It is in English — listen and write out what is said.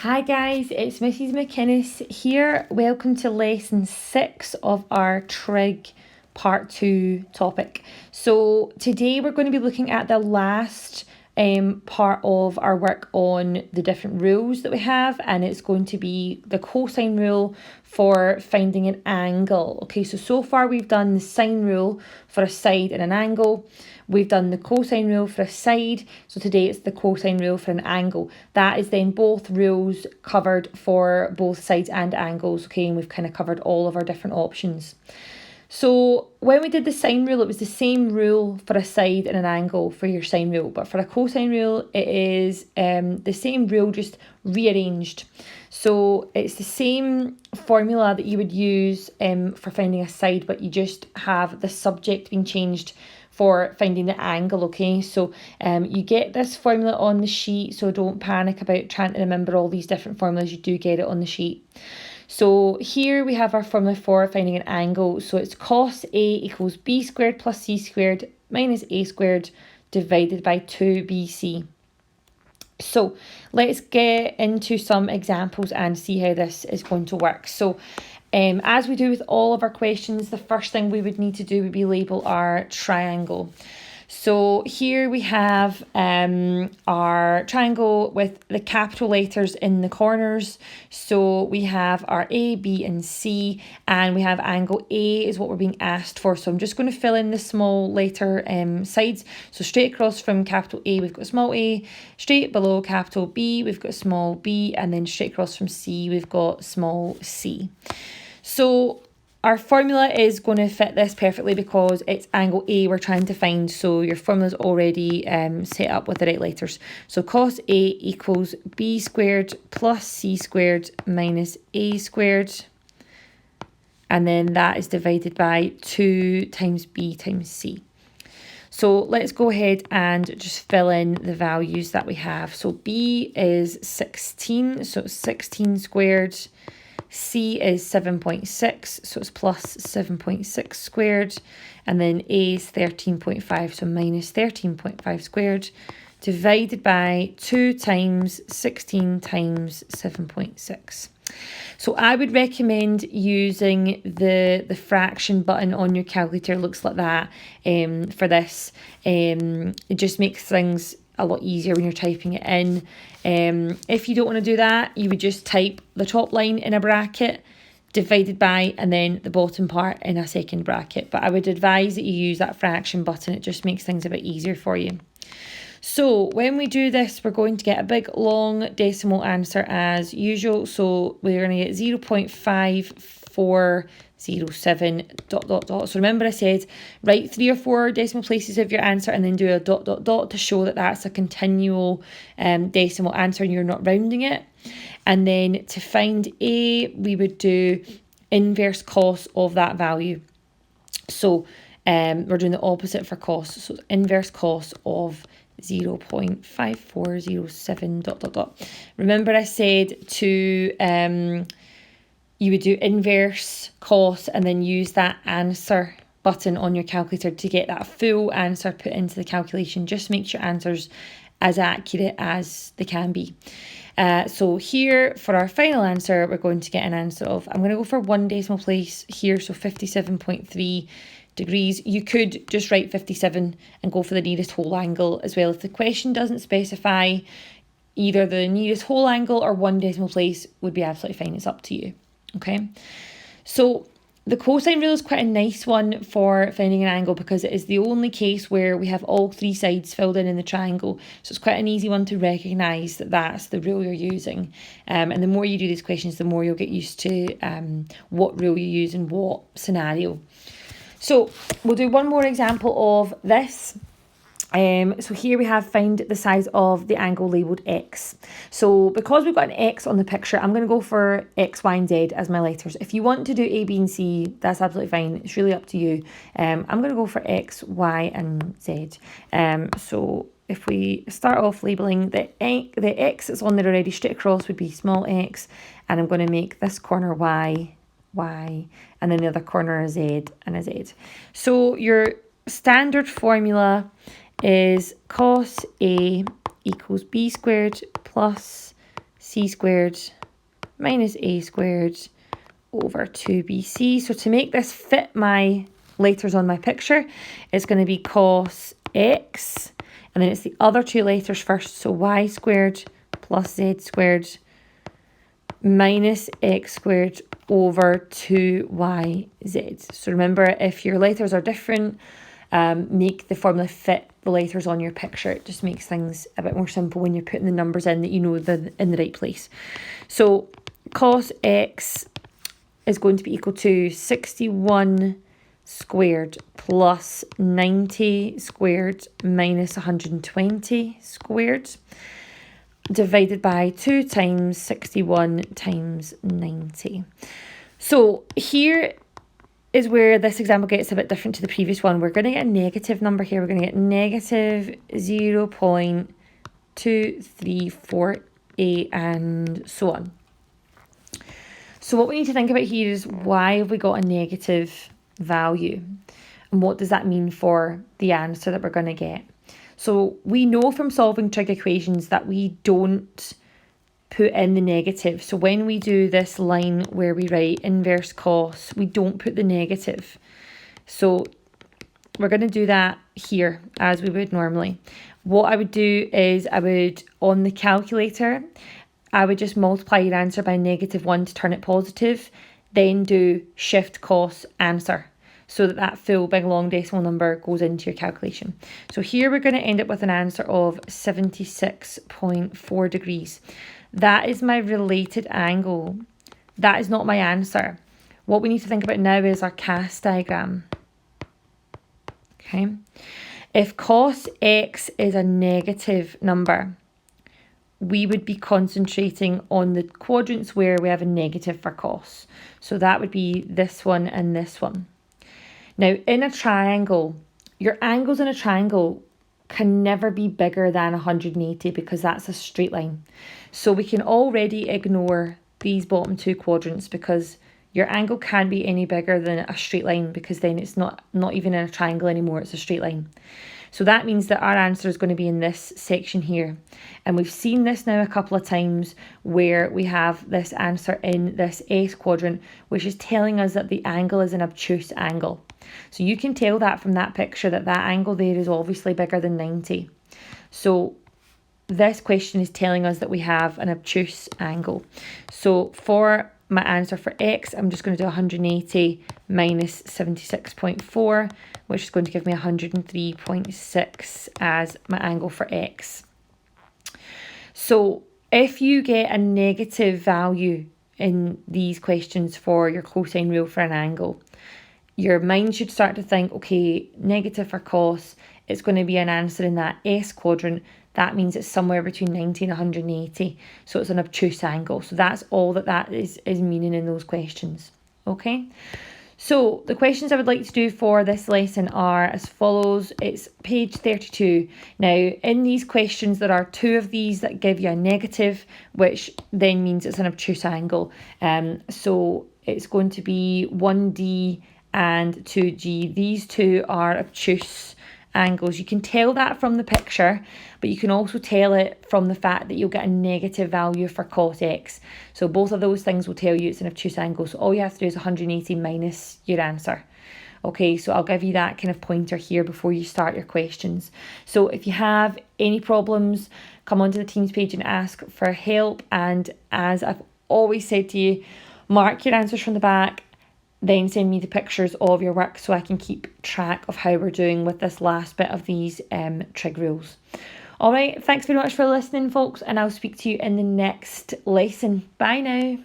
Hi guys, it's Mrs. McInnes here. Welcome to lesson 6 of our trig part 2 topic. So today we're going to be looking at the last part of our work on the different rules that we have, and it's going to be the cosine rule for finding an angle. Okay, so far we've done the sine rule for a side and an angle. We've done the cosine rule for a side, so today it's the cosine rule for an angle. That is then both rules covered for both sides and angles, okay, and we've kind of covered all of our different options. So when we did the sine rule, it was the same rule for a side and an angle for your sine rule, but for a cosine rule, it is the same rule, just rearranged. So it's the same formula that you would use for finding a side, but you just have the subject being changed for finding the angle, okay? So you get this formula on the sheet, so don't panic about trying to remember all these different formulas. You do get it on the sheet. So here we have our formula for finding an angle. So it's cos A equals B squared plus C squared minus A squared divided by 2BC. So let's get into some examples and see how this is going to work. So as we do with all of our questions, the first thing we would need to do would be label our triangle. So here we have our triangle with the capital letters in the corners. So we have our A, B and C, and we have angle A is what we're being asked for. So I'm just going to fill in the small letter sides. So straight across from capital A, we've got small a, straight below capital B, we've got small b, and then straight across from C, we've got small c. So our formula is going to fit this perfectly because it's angle A we're trying to find. So your formula is already set up with the right letters. So cos A equals B squared plus C squared minus A squared. And then that is divided by 2 times B times C. So let's go ahead and just fill in the values that we have. So B is 16, so it's 16 squared. C is 7.6, so it's plus 7.6 squared. And then A is 13.5, so minus 13.5 squared, divided by 2 times 16 times 7.6. So I would recommend using the fraction button on your calculator. It looks like that for this. It just makes things a lot easier when you're typing it in. If you don't want to do that, you would just type the top line in a bracket, divided by, and then the bottom part in a second bracket. But I would advise that you use that fraction button. It just makes things a bit easier for you. So when we do this, we're going to get a big long decimal answer as usual. So we're going to get 0.5407 ... So remember I said write 3 or 4 decimal places of your answer and then do a ... to show that that's a continual decimal answer and you're not rounding it. And then to find A, we would do inverse cos of that value. So we're doing the opposite for cos. So inverse cos of 0.5407 ... Remember I said to you would do inverse cos and then use that answer button on your calculator to get that full answer put into the calculation. Just makes your answers as accurate as they can be. So here for our final answer, we're going to get an answer of, I'm going to go for 1 decimal place here, so 57.3 degrees. You could just write 57 and go for the nearest whole angle as well. If the question doesn't specify, either the nearest whole angle or 1 decimal place would be absolutely fine. It's up to you. Okay, so the cosine rule is quite a nice one for finding an angle because it is the only case where we have all 3 sides filled in the triangle. So it's quite an easy one to recognise that that's the rule you're using. And the more you do these questions, the more you'll get used to what rule you use in what scenario. So we'll do one more example of this. So here we have find the size of the angle labelled X. So because we've got an X on the picture, I'm going to go for X, Y and Z as my letters. If you want to do A, B and C, that's absolutely fine. It's really up to you. I'm going to go for X, Y and Z. So if we start off labelling the X that's on there already straight across would be small x, and I'm going to make this corner Y, Y, and then the other corner a Z and a Z. So your standard formula is cos A equals B squared plus c squared minus a squared over 2bc. So to make this fit my letters on my picture, it's going to be cos x, and then it's the other two letters first, so y squared plus z squared minus x squared over 2yz. So remember, if your letters are different, make the formula fit the letters on your picture. It just makes things a bit more simple when you're putting the numbers in, that you know they're in the right place. So cos x is going to be equal to 61 squared plus 90 squared minus 120 squared divided by 2 times 61 times 90. So here is where this example gets a bit different to the previous one. We're going to get a negative number here. We're going to get negative 0.2348 and so on. So what we need to think about here is, why have we got a negative value? And what does that mean for the answer that we're going to get? So we know from solving trig equations that we don't put in the negative. So when we do this line where we write inverse cos, we don't put the negative. So we're going to do that here as we would normally. What I would do is, on the calculator, I would just multiply your answer by -1 to turn it positive, then do shift cos answer, so that full big long decimal number goes into your calculation. So here we're going to end up with an answer of 76.4 degrees. That is my related angle. That is not my answer. What we need to think about now is our cast diagram. Okay. If cos x is a negative number, we would be concentrating on the quadrants where we have a negative for cos. So that would be this one and this one. Now, in a triangle, your angles in a triangle can never be bigger than 180 because that's a straight line. So we can already ignore these bottom two quadrants, because your angle can't be any bigger than a straight line, because then it's not even in a triangle anymore, it's a straight line. So that means that our answer is going to be in this section here. And we've seen this now a couple of times where we have this answer in this S quadrant, which is telling us that the angle is an obtuse angle. So you can tell that from that picture that angle there is obviously bigger than 90. So this question is telling us that we have an obtuse angle. So for my answer for x, I'm just going to do 180 minus 76.4, which is going to give me 103.6 as my angle for x. So if you get a negative value in these questions for your cosine rule for an angle, your mind should start to think, okay, negative for cos, it's going to be an answer in that S quadrant. That means it's somewhere between 90 and 180. So it's an obtuse angle. So that's all that is meaning in those questions. Okay. So the questions I would like to do for this lesson are as follows. It's page 32. Now, in these questions, there are two of these that give you a negative, which then means it's an obtuse angle. So it's going to be 1D and 2G. These two are obtuse angles. You can tell that from the picture, but you can also tell it from the fact that you'll get a negative value for cos x. So both of those things will tell you it's an obtuse angle. So all you have to do is 180 minus your answer. Okay, so I'll give you that kind of pointer here before you start your questions. So if you have any problems, come onto the Teams page and ask for help. And as I've always said to you, mark your answers from the back, then send me the pictures of your work so I can keep track of how we're doing with this last bit of these trig rules. All right, thanks very much for listening, folks, and I'll speak to you in the next lesson. Bye now.